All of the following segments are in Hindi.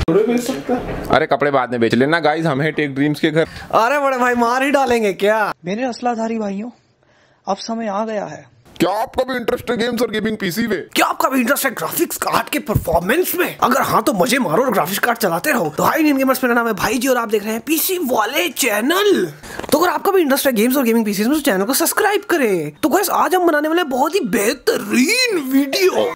कपड़े बेच सकता है। अरे कपड़े बाद में बेच लेना गाइस, हम हैं टेक ड्रीम्स के घर। अरे बड़े भाई मार ही डालेंगे क्या? मेरे असलाधारी भाइयों, अब समय आ गया है। क्या आपका भी इंटरेस्ट है गेम्स और गेमिंग पीसी में? क्या आपका भी इंटरेस्ट है ग्राफिक्स कार्ड के परफॉर्मेंस में? अगर हाँ तो मजे मारो और ग्राफिक्स कार्ड चलाते रहो। तो हाई इंडियन गेमर्स, मेरा नाम है भाई जी और आप देख रहे हैं पीसी वाले चैनल। तो अगर आपका भी इंटरेस्ट है गेम्स और गेमिंग पीसी में तो चैनल को सब्सक्राइब करें। तो गाइस आज हम बनाने वाले बहुत ही बेहतरीन वीडियो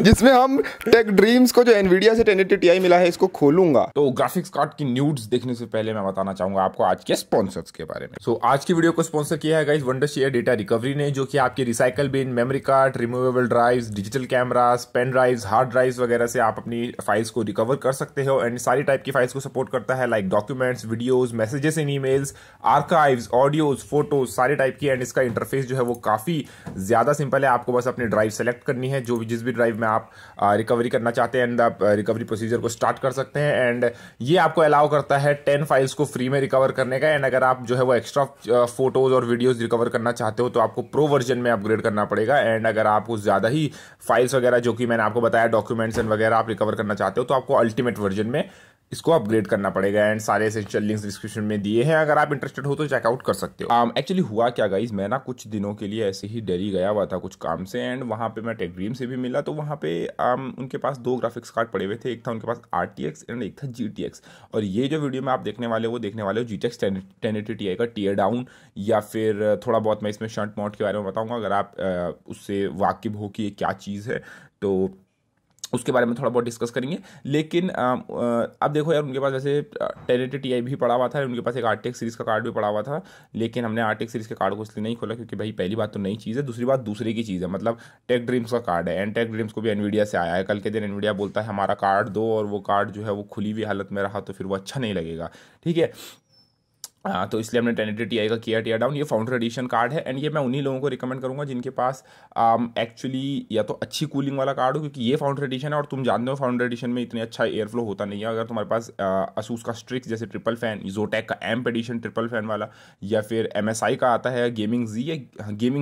जिसमें हम टेक ड्रीम्स को जो एनवीडिया से 1080 Ti मिला है इसको खोलूंगा। तो ग्राफिक्स कार्ड की न्यूड्स देखने से पहले मैं बताना चाहूंगा आपको आज के स्पॉन्सर्स के बारे में। सो आज की वीडियो को स्पॉन्सर किया है गाइस वंडरशेयर डेटा रिकवरी ने, जो कि आपके recycle bin, memory card, removable drives, digital cameras, pen drives, hard drives वगैरह से आप अपनी फाइल्स को रिकवर कर सकते हो। एंड सारी टाइप की फाइल्स को सपोर्ट करता है, लाइक डॉक्यूमेंट्स, वीडियोस, मैसेजेस इन ईमेल्स, आर्काइव्स, ऑडियोज, फोटोज, सारी टाइप की। एंड इसका इंटरफेस जो है वो काफी ज्यादा सिंपल है। आपको बस अपनी ड्राइव सेलेक्ट करनी है, जो भी जिस भी ड्राइव में आप रिकवरी करना चाहते हैं, एंड आप रिकवरी प्रोसीजर को स्टार्ट कर सकते हैं। एंड ये आपको अलाउ करता है 10 फाइल्स को फ्री में रिकवर करने का। एंड अगर आप जो है वो एक्स्ट्रा फोटोज और वीडियोज रिकवर करना चाहते हो तो आपको प्रो वर्जन में अपग्रेड करना पड़ेगा। एंड अगर आपको ज्यादा ही फाइल्स वगैरह, जो कि मैंने आपको बताया डॉक्यूमेंट्स एंड वगैरह आप रिकवर करना चाहते हो, तो आपको अल्टीमेट वर्जन में इसको अपग्रेड करना पड़ेगा। एंड सारे एसेंशियल लिंक्स डिस्क्रिप्शन में दिए हैं, अगर आप इंटरेस्टेड हो तो चेकआउट कर सकते हो। एक्चुअली हुआ क्या गाइज, मैं ना कुछ दिनों के लिए ऐसे ही दिल्ली गया हुआ था कुछ काम से, एंड वहाँ पे मैं टेक ड्रीम से भी मिला। तो वहाँ पे उनके पास 2 ग्राफिक्स कार्ड पड़े हुए थे, एक था उनके पास RTX एंड एक था GTX। और ये जो वीडियो में आप देखने वाले हो वो देखने वाले हो GTX 1080 Ti का टीयर डाउन, या फिर थोड़ा बहुत मैं इसमें शंट मोड के बारे में बताऊँगा। अगर आप उससे वाकिफ हो कि ये क्या चीज़ है तो उसके बारे में थोड़ा बहुत डिस्कस करेंगे। लेकिन अब देखो यार, उनके पास वैसे 1080 Ti भी पड़ा हुआ था, उनके पास एक RTX सीरीज़ का कार्ड भी पड़ा हुआ था। लेकिन हमने RTX सीरीज़ के कार्ड को इसलिए नहीं खोला क्योंकि भाई पहली बात तो नई चीज़ है, दूसरी बात दूसरे की चीज़ है। मतलब टेक ड्रीम्स का कार्ड है, एंड टेक ड्रीम्स को भी एनवीडिया से आया है। कल के दिन एनवीडिया बोलता है हमारा कार्ड दो, और वो कार्ड जो है वो खुली हुई हालत में रहा तो फिर वो अच्छा नहीं लगेगा, ठीक है। तो इसलिए हमने 1080 Ti का किया टीयर डाउन। ये फाउंडर एडिशन कार्ड है, एंड ये मैं उन्हीं लोगों को रिकमेंड करूंगा जिनके पास एक्चुअली या तो अच्छी कूलिंग वाला कार्ड हो, क्योंकि ये फाउंडर एडिशन है और तुम जानते हो फाउंडर एडिशन में इतने अच्छा एयर फ्लो होता नहीं है। अगर तुम्हारे पास असूस का स्ट्रिक्स जैसे ट्रिपल फैन, जोटेक का एम्प एडिशन ट्रिपल फैन वाला, या फिर MSI का आता है गेमिंग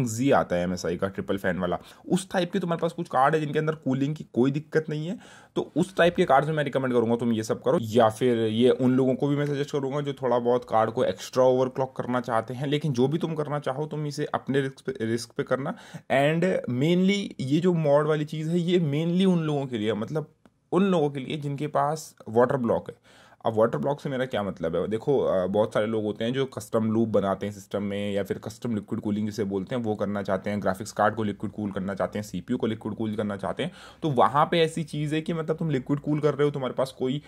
जी आता है MSI का ट्रिपल फैन वाला, उस टाइप के तुम्हारे पास कुछ कार्ड है जिनके अंदर कूलिंग की कोई दिक्कत नहीं है, तो उस टाइप के कार्ड में मैं रिकमेंड करूंगा तुम ये सब करो। या फिर ये उन लोगों को भी मैं सजेस्ट करूंगा जो थोड़ा बहुत कार्ड को एक्स्ट्रा ओवरक्लॉक करना चाहते हैं। लेकिन जो भी तुम करना चाहो तुम इसे अपने रिस्क पे करना। एंड मेनली ये जो मॉड वाली चीज़ है ये मेनली उन लोगों के लिए, मतलब उन लोगों के लिए जिनके पास वाटर ब्लॉक है। अब वाटर ब्लॉक से मेरा क्या मतलब है, देखो बहुत सारे लोग होते हैं जो कस्टम लूप बनाते हैं सिस्टम में, या फिर कस्टम लिक्विड कूलिंग जिसे बोलते हैं वो करना चाहते हैं, ग्राफिक्स कार्ड को लिक्विड कूल करना चाहते हैं, CPU को लिक्विड कूल करना चाहते हैं। तो वहाँ पे ऐसी चीज़ है कि मतलब तुम लिक्विड कूल कर रहे हो, तुम्हारे पास कोई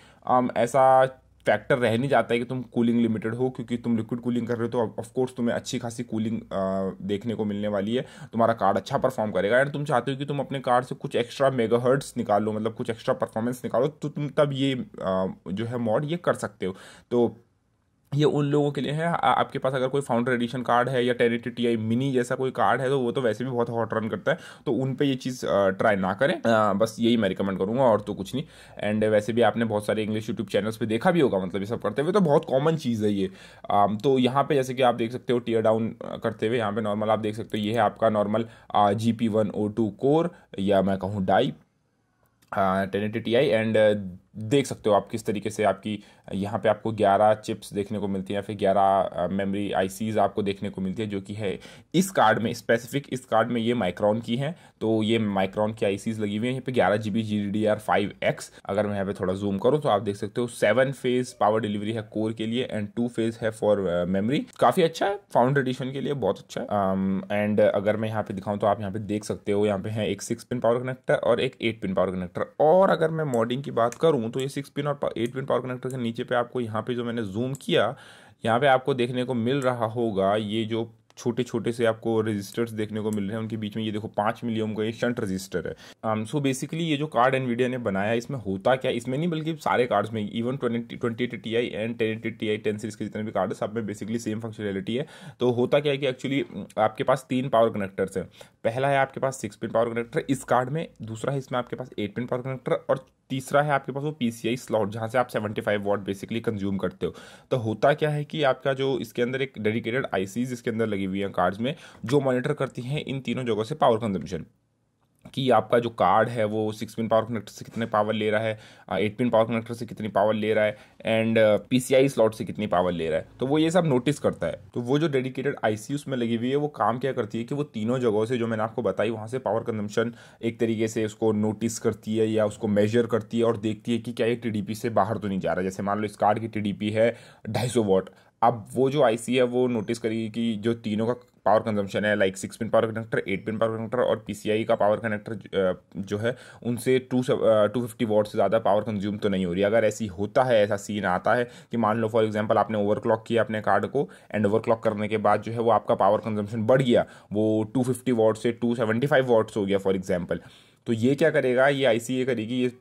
ऐसा फैक्टर रह नहीं जाता है कि तुम कूलिंग लिमिटेड हो, क्योंकि तुम लिक्विड कूलिंग कर रहे हो तो ऑफ कोर्स तुम्हें अच्छी खासी कूलिंग देखने को मिलने वाली है, तुम्हारा कार्ड अच्छा परफॉर्म करेगा। एंड तुम चाहते हो कि तुम अपने कार्ड से कुछ एक्स्ट्रा मेगाहर्ट्ज निकालो, मतलब कुछ एक्स्ट्रा परफॉर्मेंस निकालो, तो तुम तब ये जो है मॉड ये कर सकते हो। तो ये उन लोगों के लिए है। आपके पास अगर कोई फाउंडर एडिशन कार्ड है या 1080 Ti मिनी जैसा कोई कार्ड है तो वो तो वैसे भी बहुत हॉट रन करता है, तो उन पे ये चीज़ ट्राई ना करें। बस यही मैं रिकमेंड करूंगा और तो कुछ नहीं। एंड वैसे भी आपने बहुत सारे इंग्लिश यूट्यूब चैनल्स पे देखा भी होगा, मतलब ये सब करते हुए, तो बहुत कॉमन चीज़ है ये। तो यहाँ पे जैसे कि आप देख सकते हो टीयर डाउन करते हुए, यहाँ पे नॉर्मल आप देख सकते हो, ये है आपका नॉर्मल GP102 कोर, या मैं कहूँ डाई 1080 Ti। एंड देख सकते हो आप किस तरीके से आपकी यहाँ पे आपको 11 चिप्स देखने को मिलती हैं, फिर 11 मेमोरी ICs आपको देखने को मिलती है, जो कि है इस कार्ड में स्पेसिफिक। इस कार्ड में ये माइक्रॉन की हैं, तो ये माइक्रॉन की ICs लगी हुई हैं। यहाँ पे 11GB GDDR5X। अगर मैं यहाँ पे थोड़ा जूम करूँ तो आप देख सकते हो 7 फेज पावर डिलीवरी है कोर के लिए, एंड 2 फेज है फॉर मेमोरी। काफ़ी अच्छा है, फाउंडर एडिशन के लिए बहुत अच्छा है। एंड अगर मैं यहाँ पे दिखाऊँ तो आप यहाँ पे देख सकते हो, यहाँ पे है एक 6 पिन पावर कनेक्टर और एक 8 पिन पावर कनेक्टर। और अगर मैं मॉडिंग की बात करूँ तो ये 6 पिन और 8 पिन पावर कनेक्टर के नीचे पे आपको यहाँ पे जो मैंने जूम किया, यहाँ पे आपको देखने को मिल रहा होगा ये जो छोटे छोटे से आपको रजिस्टर्स देखने को मिल रहे हैं, उनके बीच में ये देखो 5 मिली ओम का ये शंट रजिस्टर है। सो बेसिकली ये जो कार्ड एनवीडिया ने बनाया इसमें होता क्या, इसमें नहीं बल्कि सारे कार्ड्स में, even 2080 Ti and 1080 Ti 10 series के जितने भी कार्ड है सब में बेसिकली सेम फंक्शनैलिटी है। तो होता क्या है कि एक्चुअली आपके पास 3 पावर कनेक्टर्स हैं। पहला है आपके पास 6 पिन पावर कनेक्टर इस कार्ड में, दूसरा है इसमें आपके पास 8 पिन पावर कनेक्टर, और तीसरा है आपके पास वो PCI स्लॉट जहाँ से आप 75 वॉट बेसिकली कंज्यूम करते हो। तो होता क्या है कि आपका जो इसके अंदर एक डेडिकेटेड ICs इसके अंदर लगी हुई हैं कार्ड्स में, जो मॉनिटर करती हैं इन तीनों जगहों से पावर कंजम्पशन। कि आपका जो कार्ड है वो 6 पिन पावर कनेक्टर से कितने पावर ले रहा है, 8 पिन पावर कनेक्टर से कितनी पावर ले रहा है, एंड PCI स्लॉट से कितनी पावर ले रहा है। तो वो ये सब नोटिस करता है। तो वो जो डेडिकेटेड IC उसमें लगी हुई है वो काम क्या करती है कि वो तीनों जगहों से जो मैंने आपको बताई वहाँ से पावर कंजम्पशन एक तरीके से उसको नोटिस करती है या उसको मेजर करती है और देखती है कि क्या ये TDP से बाहर तो नहीं जा रहा। जैसे मान लो इस कार्ड की TDP है 250 वॉट। अब वो जो IC है वो नोटिस करेगी कि जो तीनों का पावर कंजम्पशन है, like 6 pin power connector, 8 pin power connector और PCI का पावर कनेक्टर जो है उनसे 250 वॉट से ज़्यादा पावर कंज्यूम तो नहीं हो रही। अगर ऐसी होता है, ऐसा सीन आता है कि मान लो फॉर एग्जांपल आपने ओवरक्लॉक किया अपने कार्ड को एंड ओवरक्लॉक करने के बाद जो है वो आपका पावर कंजम्पशन बढ़ गया, वो 250 वॉट से 275 वॉट्स हो गया फॉर एग्जाम्पल, तो ये क्या करेगा, ये IC ये करेगी, ये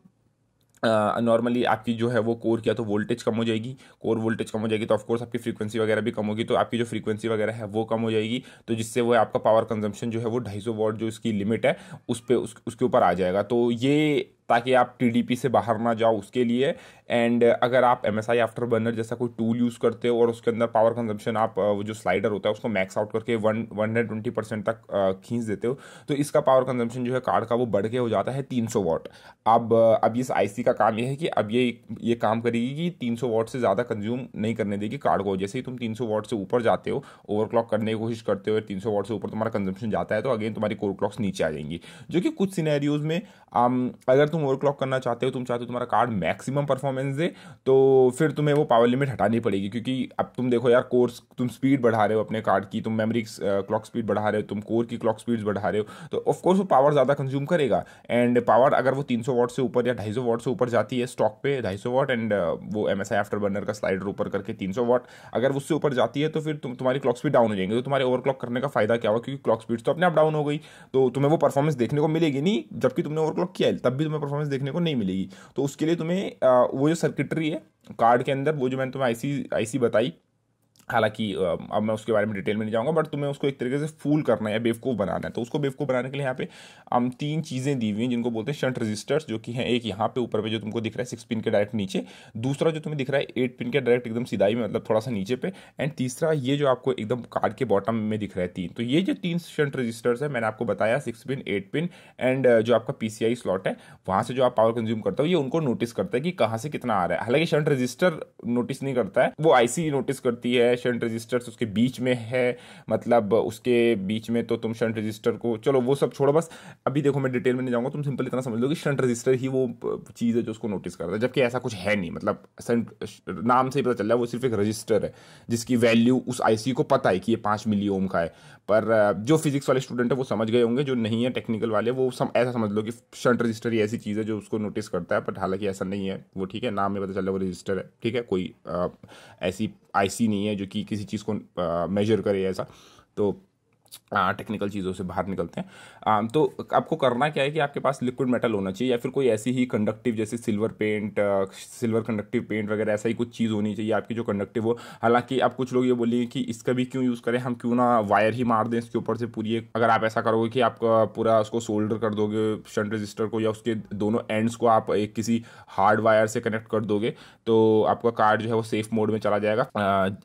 नॉर्मली आपकी जो है वो कोर किया तो वोल्टेज कम हो जाएगी, कोर वोल्टेज कम हो जाएगी तो ऑफकोर्स आपकी फ्रीक्वेंसी वगैरह भी कम होगी, तो आपकी जो फ्रीक्वेंसी वगैरह है वो कम हो जाएगी, तो जिससे वो आपका पावर कंजम्पशन जो है वो 250 वॉट जो इसकी लिमिट है उसके ऊपर आ जाएगा। तो ये ताकि आप TDP से बाहर ना जाओ उसके लिए। एंड अगर आप MSI आफ्टर बर्नर जैसा कोई टूल यूज़ करते हो और उसके अंदर पावर कंजम्पशन आप वो जो स्लाइडर होता है उसको मैक्स आउट करके 120% तक खींच देते हो, तो इसका पावर कंजम्पशन जो है कार्ड का वो बढ़ के हो जाता है 300 वॉट। अब इस IC का काम ये है कि अब ये काम करेगी कि 300 वॉट से ज़्यादा कंज्यूम नहीं करने देगी कार्ड को। जैसे ही तुम 300 वॉट से ऊपर जाते हो, ओवरक्लॉक करने की कोशिश करते हो, 300 वॉट से ऊपर तुम्हारा कंजम्पशन जाता है, तो अगेन तुम्हारी कोर क्लॉक्स नीचे आ जाएंगी, जो कि कुछ सिनेरियोज में अगर तुम ओवरक्लॉक करना चाहते हो, तुम चाहते हो तुम्हारा कार्ड मैक्सिमम परफॉर्मेंस दे, तो फिर तुम्हें वो पावर लिमिट हटानी पड़ेगी। क्योंकि अब तुम देखो यार, कोर्स तुम स्पीड बढ़ा रहे हो अपने कार्ड की, तुम मेमोरी क्लॉक स्पीड बढ़ा रहे हो, तुम कोर की क्लॉक स्पीड्स बढ़ा रहे हो, तो ऑफकोर्स वो पावर ज़्यादा कंज्यूम करेगा। एंड पावर अगर वो 300 वॉट से ऊपर या 250 वॉट से ऊपर जाती है स्टॉक पे 250 वॉट, एंड वो MSI आफ्टर बर्नर का स्लाइडर ऊपर करके 300 वॉट, अगर उससे ऊपर जाती है तो फिर तुम्हारी क्लॉक स्पीड डाउन हो जाएंगे। तो तुम्हारे ओवरक्लॉक करने का फायदा क्या होगा, क्योंकि क्लॉक स्पीड तो अपने आप डाउन हो गई, तो तुम्हें वो परफॉर्मेंस देखने को मिलेगी नहीं। जबकि तुमने ओवरक्लॉक किया है तब भी तुम्हें परफॉर्मेंस देखने को नहीं मिलेगी। तो उसके लिए तुम्हें वो जो सर्किटरी है कार्ड के अंदर, वो जो मैंने तुम्हें IC बताई, हालांकि अब मैं उसके बारे में डिटेल में नहीं जाऊंगा, बट तुम्हें उसको एक तरीके से फूल करना है, बेवकूफ़ बनाना है। तो उसको बेवकूफ़ बनाने के लिए यहाँ पे हम 3 चीज़ें दी हुई हैं जिनको बोलते हैं शंट रजिस्टर्स, जो कि हैं एक यहाँ पे ऊपर पे जो तुमको दिख रहा है 6 पिन के डायरेक्ट नीचे, दूसरा जो तुम्हें दिख रहा है 8 पिन के डायरेक्ट एकदम सीधाई में, मतलब थोड़ा सा नीचे पे, एंड तीसरा ये जो आपको एकदम कार्ड के बॉटम में दिख रहा है 3। तो ये जो 3 शंट रजिस्टर्स है मैंने आपको बताया, 6 पिन, 8 पिन एंड जो आपका PCI स्लॉट है, वहाँ से जो आप पावर कंज्यूम करता हो ये उनको नोटिस करता है कि कहाँ से कितना आ रहा है। हालांकि शंट रजिस्टर नोटिस नहीं करता है, वो IC नोटिस करती है। शंट रजिस्टर उसके बीच में है, मतलब उसके बीच में, तो तुम शंट रजिस्टर को, चलो वो सब छोड़ो, बस अभी देखो मैं डिटेल में नहीं जाऊंगा, तुम सिंपल इतना समझ लो कि शंट रजिस्टर ही वो चीज़ है जो उसको नोटिस करता है, जबकि ऐसा कुछ है नहीं। मतलब नाम से ही पता चल रहा है वो सिर्फ एक रजिस्टर है जिसकी वैल्यू उस IC को पता है कि ये 5 मिली ओम का है। पर जो फिजिक्स वाले स्टूडेंट है वो समझ गए होंगे, जो नहीं है टेक्निकल वाले वो ऐसा समझ लो कि शंट रजिस्टर ही ऐसी चीज़ है जो उसको नोटिस करता है, बट हालांकि ऐसा नहीं है वो, ठीक है, नाम में पता चल रहा है वो रजिस्टर है, ठीक है, कोई ऐसी IC नहीं है जो कि किसी चीज़ को मेजर करे ऐसा। तो टेक्निकल चीज़ों से बाहर निकलते हैं। तो आपको करना क्या है कि आपके पास लिक्विड मेटल होना चाहिए, या फिर कोई ऐसी ही कंडक्टिव, जैसे सिल्वर कंडक्टिव पेंट वगैरह, ऐसा ही कुछ चीज़ होनी चाहिए आपकी जो कंडक्टिव हो। हालांकि आप कुछ लोग ये बोलिए कि इसका भी क्यों यूज़ करें, हम क्यों ना वायर ही मार दें इसके ऊपर से पूरी एक। अगर आप ऐसा करोगे कि आप पूरा उसको सोल्डर कर दोगे शंट रजिस्टर को, या उसके दोनों एंड्स को आप एक किसी हार्ड वायर से कनेक्ट कर दोगे, तो आपका कार्ड जो है वो सेफ मोड में चला जाएगा।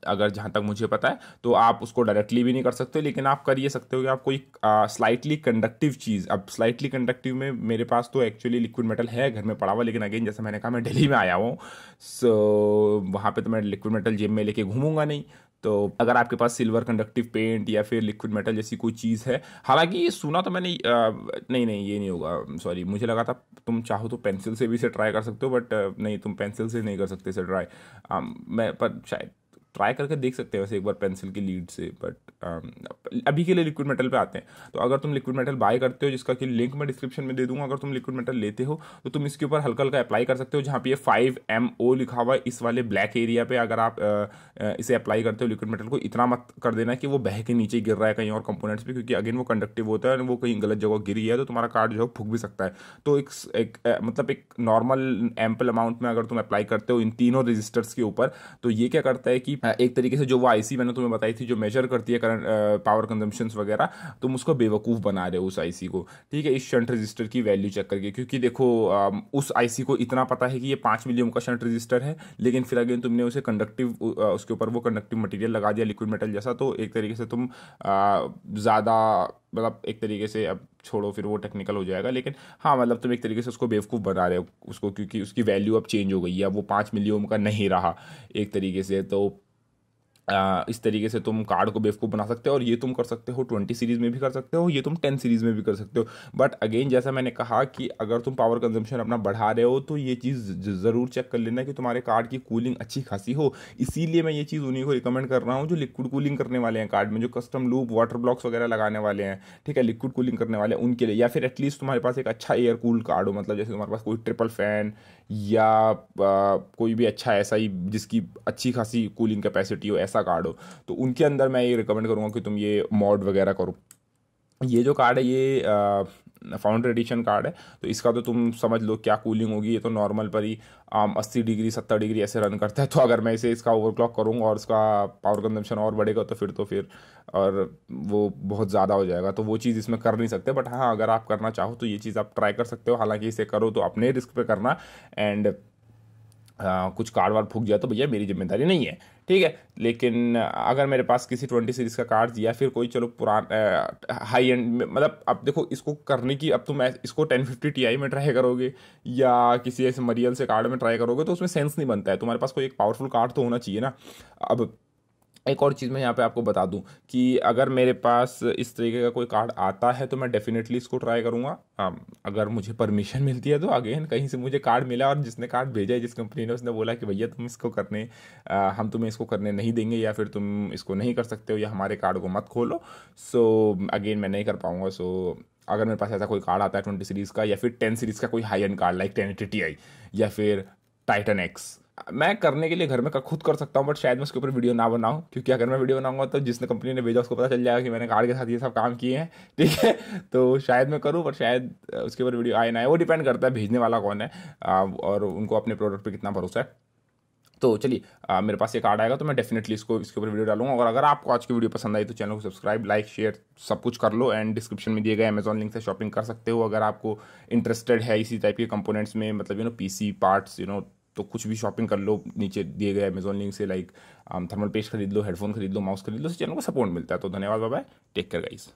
अगर जहाँ तक मुझे पता है, तो आप उसको डायरेक्टली भी नहीं कर सकते, लेकिन आप ये सकते हो कि आप कोई स्लाइटली कंडक्टिव चीज़, अब स्लाइटली कंडक्टिव में मेरे पास तो एक्चुअली लिक्विड मेटल है घर में पड़ा हुआ, लेकिन अगेन जैसे मैंने कहा मैं दिल्ली में आया हूँ, सो वहाँ पे तो मैं लिक्विड मेटल जेब में लेके घूमूंगा नहीं। तो अगर आपके पास सिल्वर कंडक्टिव पेंट या फिर लिक्विड मेटल जैसी कोई चीज़ है, हालांकि ये सुना तो मैंने नहीं ये नहीं होगा, सॉरी, मुझे लगा था तुम चाहो तो पेंसिल से भी इसे ट्राई कर सकते हो, बट नहीं, तुम पेंसिल से नहीं कर सकते इसे ट्राई। मैं पर शायद ट्राई करके देख सकते हैं वैसे एक बार पेंसिल की लीड से, बट अभी के लिए लिक्विड मेटल पे आते हैं। तो अगर तुम लिक्विड मेटल बाय करते हो, जिसका कि लिंक मैं डिस्क्रिप्शन में दे दूंगा, अगर तुम लिक्विड मेटल लेते हो तो तुम इसके ऊपर हल्का हल्का अप्लाई कर सकते हो, जहाँ पे ये 5MO लिखा हुआ है इस वाले ब्लैक एरिया पे। अगर आप इसे अप्लाई करते हो लिक्विड मेटल को, इतना मत कर देना कि वो बह के नीचे गिर रहा है कहीं और कंपोनेंट्स पे, क्योंकि अगेन वो कंडक्टिव होता है और वो कहीं गलत जगह गिर गया तो तुम्हारा कार्ड जो है फूक भी सकता है। तो मतलब एक नॉर्मल एम्पल अमाउंट में अगर तुम अप्लाई करते हो इन तीनों रजिस्टर्स के ऊपर, तो ये क्या करता है कि एक तरीके से जो वो IC मैंने तुम्हें बताई थी जो मेजर करती है करंट पावर कंजम्पशंस वगैरह, तुम उसको बेवकूफ़ बना रहे हो उस IC को, ठीक है, इस शंट रजिस्टर की वैल्यू चेक करके। क्योंकि देखो उस IC को इतना पता है कि ये 5 मिली ओम का शंट रजिस्टर है, लेकिन फिर अगेन तुमने उसे कंडक्टिव, उसके ऊपर वो कंडक्टिव मटेरियल लगा दिया लिक्विड मेटल जैसा, तो एक तरीके से तुम ज़्यादा मतलब एक तरीके से अब छोड़ो, फिर वो टेक्निकल हो जाएगा, लेकिन हाँ मतलब तुम एक तरीके से उसको बेवकूफ़ बना रहे हो उसको, क्योंकि उसकी वैल्यू अब चेंज हो गई है, अब वो 5 मिलियन का नहीं रहा एक तरीके से। तो इस तरीके से तुम कार्ड को बेवकूफ़ बना सकते हो, और ये तुम कर सकते हो 20 सीरीज़ में भी कर सकते हो, ये तुम 10 सीरीज़ में भी कर सकते हो। बट अगेन जैसा मैंने कहा कि अगर तुम पावर कंजम्पशन अपना बढ़ा रहे हो तो ये चीज़ ज़रूर चेक कर लेना कि तुम्हारे कार्ड की कूलिंग अच्छी खासी हो। इसीलिए मैं ये चीज़ उन्हीं को रिकमेंड कर रहा हूँ जो लिक्विड कूलिंग करने वाले हैं कार्ड में, जो कस्टम लूप वाटर ब्लॉक्स वगैरह लगाने वाले हैं, ठीक है, लिक्विड कूलिंग करने वाले हैं उनके लिए। या फिर एटलीस्ट तुम्हारे पास एक अच्छा एयर कूल्ड कार्ड हो, मतलब जैसे तुम्हारे पास कोई ट्रिपल फैन या कोई भी अच्छा ऐसा ही जिसकी अच्छी खासी कूलिंग कैपेसिटी हो, ऐसा कार्ड हो, तो उनके अंदर मैं ये रिकमेंड करूँगा कि तुम ये मॉड वगैरह करो। ये जो कार्ड है ये फाउंडर एडिशन कार्ड है, तो इसका तो तुम समझ लो क्या कूलिंग होगी। ये तो नॉर्मल पर ही 80 डिग्री 70 डिग्री ऐसे रन करता है, तो अगर मैं इसे इसका ओवरक्लॉक करूँगा और इसका पावर कंजम्पशन और बढ़ेगा तो फिर और वो बहुत ज़्यादा हो जाएगा, तो वो चीज़ इसमें कर नहीं सकते। बट हाँ, अगर आप करना चाहो तो ये चीज़ आप ट्राई कर सकते हो। हालांकि इसे करो तो अपने रिस्क पे करना, एंड कुछ कार्ड वार्ड फूक जाए तो भैया मेरी जिम्मेदारी नहीं है, ठीक है। लेकिन अगर मेरे पास किसी 20 सीरीज़ का कार्ड या फिर कोई चलो पुराना हाई एंड, मतलब अब देखो इसको करने की, अब तुम इसको 1050 Ti में ट्राई करोगे या किसी ऐसे मरियल से कार्ड में ट्राई करोगे तो उसमें सेंस नहीं बनता है। तुम्हारे पास कोई एक पावरफुल कार्ड तो होना चाहिए ना। अब एक और चीज़ मैं यहाँ पे आपको बता दूं कि अगर मेरे पास इस तरीके का कोई कार्ड आता है तो मैं डेफिनेटली इसको ट्राई करूँगा। अगर मुझे परमिशन मिलती है तो, अगेन कहीं से मुझे कार्ड मिला और जिसने कार्ड भेजा है, जिस कंपनी ने, उसने बोला कि भैया तुम इसको करने हम तुम्हें इसको करने नहीं देंगे, या फिर तुम इसको नहीं कर सकते हो, या हमारे कार्ड को मत खोलो, सो अगेन मैं नहीं कर पाऊँगा। सो अगर मेरे पास ऐसा कोई कार्ड आता है 20 सीरीज़ का या फिर 10 सीरीज़ का कोई high and card like 1080 Ti या फिर टाइटन एक्स, मैं करने के लिए घर में खुद कर सकता हूँ, बट शायद मैं उसके ऊपर वीडियो ना बनाऊँ, क्योंकि अगर मैं वीडियो बनाऊंगा तो जिसने कंपनी ने भेजा उसको पता चल जाएगा कि मैंने कार्ड के साथ ये सब काम किए हैं, ठीक है। तो शायद मैं करूँ, बट शायद उसके ऊपर वीडियो आए ना आए, वो डिपेंड करता है भेजने वाला कौन है और उनको अपने प्रोडक्ट पर कितना भरोसा है। तो चलिए मेरे पास ये कार्ड आएगा तो मैं डेफिनेटली इसके ऊपर वीडियो डालूंगा। और अगर आपको आज की वीडियो पसंद आई तो चैनल को सब्सक्राइब, लाइक, शेयर सब कुछ कर लो, एंड डिस्क्रिप्शन में दिए गए अमेजॉन लिंक से शॉपिंग कर सकते हो अगर आपको इंटरेस्टेड है इसी टाइप के कंपोनेंट्स में, मतलब पीसी पार्ट्स तो कुछ भी शॉपिंग कर लो नीचे दिए गए अमेजॉन लिंक से, लाइक थर्मल पेस्ट खरीद लो, हेडफोन खरीद लो, माउस खरीद लो, चैनल को सपोर्ट मिलता है। तो धन्यवाद, bye bye, take care guys.